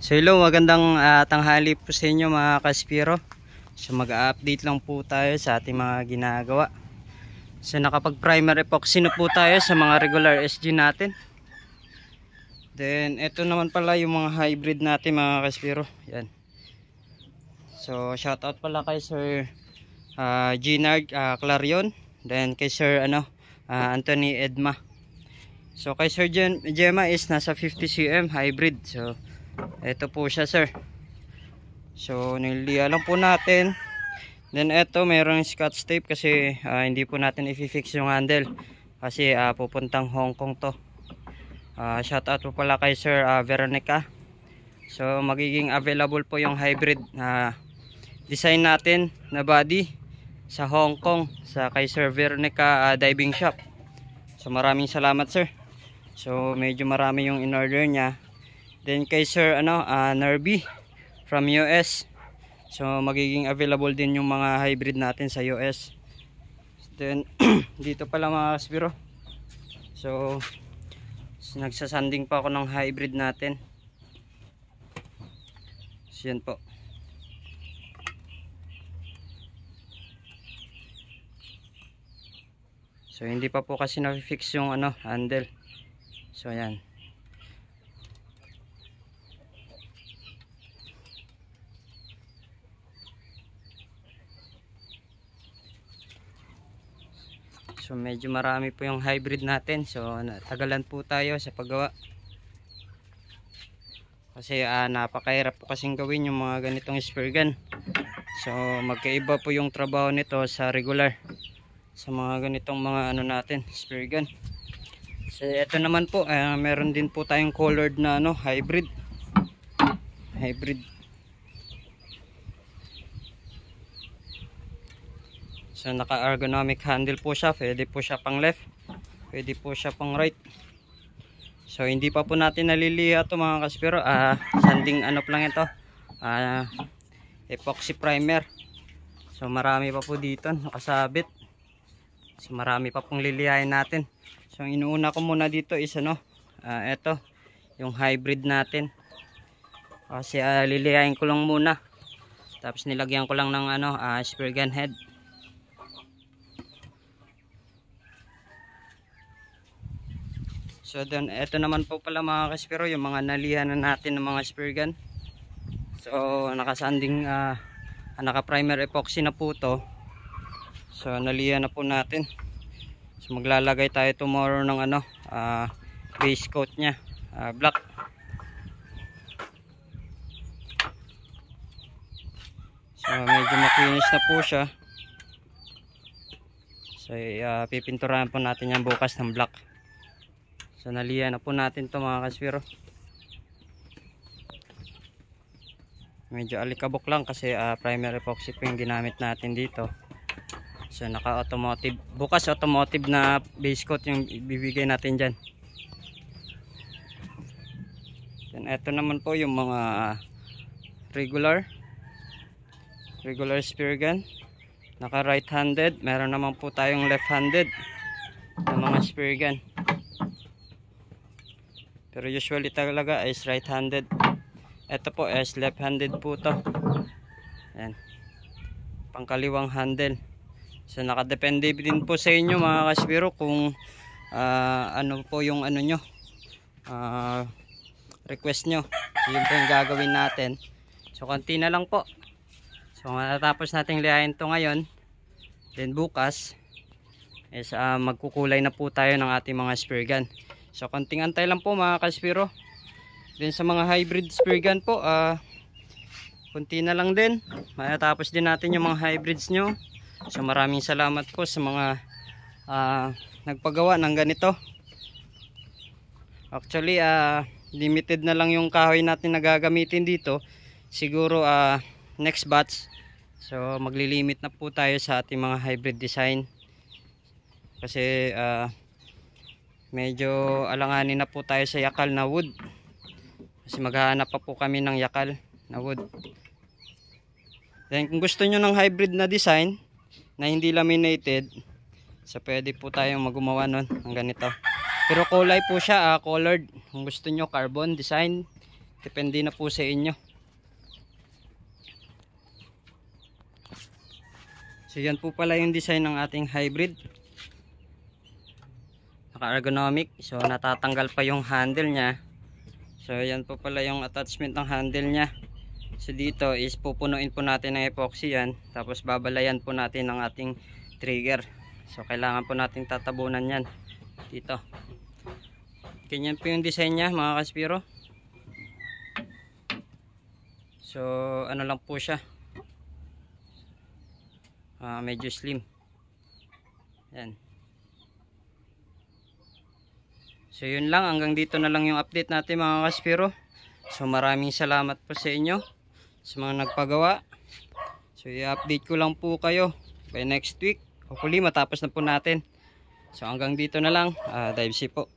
So hello, magandang tanghali po sa inyo mga Kaspiro. So mag-update lang po tayo sa ating mga ginagawa. So nakapag primer epoxy na po tayo sa mga regular SG natin. Then ito naman pala yung mga hybrid natin mga Kaspiro. Yan. So shoutout pala kay Sir Ginard Clarion. Then kay Sir Anthony Edma. So kay Sir Gemma is nasa 50 cm hybrid. So ito po siya sir. So niliya lang po natin. Then ito mayroong scotch tape kasi hindi po natin i-fix yung handle kasi pupuntang Hong Kong to. Shout out po pala kay Sir Veronica. So magiging available po yung hybrid design natin na body sa Hong Kong sa kay Sir Veronica Diving Shop. So maraming salamat sir. So medyo marami yung in-order niya. Then kay Sir Nerby from US. So magiging available din yung mga hybrid natin sa US. Then dito pala mga Kaspiro. So nagsasanding pa ako ng hybrid natin. So yan po. So hindi pa po kasi na-fix yung handle. So ayan. So medyo marami po yung hybrid natin. So natagalan po tayo sa paggawa. Kasi napakahirap po kasing gawin yung mga ganitong spear gun. So magkaiba po yung trabaho nito sa regular. Sa mga ganitong mga natin, spear gun. So ito naman po, meron din po tayong colored na hybrid. So naka-ergonomic handle po siya. Pwede po siya pang left. Pwede po siya pang right. So hindi pa po natin naliliha ito mga Kaspiro. Sanding lang ito. Epoxy primer. So marami pa po dito nakasabit. So marami pa pong lilihain natin. So ang inuuna ko muna dito is ito. Yung hybrid natin. Kasi lilihain ko lang muna. Tapos nilagyan ko lang ng spear gun head. So then ito naman po pala mga Kaspiro yung mga nalihan na natin ng mga spear gun. So nakasanding naka-primer epoxy na po to. So nalihan na po natin. So maglalagay tayo tomorrow ng base coat nya, black. So medyo makinis na po siya. So pipinturahan po natin yan bukas ng black. So nalihan na po natin to mga Kaspiro. Medyo alikabok lang kasi primer epoxy po yung ginamit natin dito. So naka automotive, bukas automotive na base coat yung ibibigay natin dyan. Then ito naman po yung mga regular spear gun. Naka right handed, meron naman po tayong left handed na mga spear gun. Pero usually talaga is right handed. Ito po is left handed po to. Ayan. Pangkaliwang handle. So nakadepende din po sa inyo mga Kaspiro kung ano po yung nyo, request nyo. So yun po yung gagawin natin. So konti na lang po. So matatapos nating lihain to ngayon. Then bukas is magkukulay na po tayo ng ating mga spear gun. So konting antay lang po mga Kaspiro. Then sa mga hybrid spear gun po kunti na lang din. Matatapos din natin yung mga hybrids nyo. So maraming salamat po sa mga nagpagawa ng ganito. Actually limited na lang yung kahoy natin na gagamitin dito. Siguro next batch. So maglilimit na po tayo sa ating mga hybrid design. Kasi medyo alanganin na po tayo sa yakal na wood. Kasi maghahanap pa po kami ng yakal na wood. Then kung gusto nyo ng hybrid na design na hindi laminated, so pwede po tayong magumawa nun ng ganito. Pero kulay po siya, colored. Kung gusto nyo carbon design, Depende na po sa inyo. So yan po pala yung design ng ating hybrid. Naka-ergonomic. So natatanggal pa yung handle niya. So yan po pala yung attachment ng handle niya. So dito is pupunuin po natin ng epoxy yan. Tapos babalayan po natin ng ating trigger. So kailangan po natin tatabunan yan dito. Ganyan po yung design niya mga Kaspiro. So ano lang po siya, medyo slim. Yan. So yun lang, hanggang dito na lang yung update natin mga Kaspiro. So maraming salamat po sa inyo sa mga nagpagawa. So i-update ko lang po kayo by next week. Hopefully matapos na po natin. So hanggang dito na lang. Dive C po.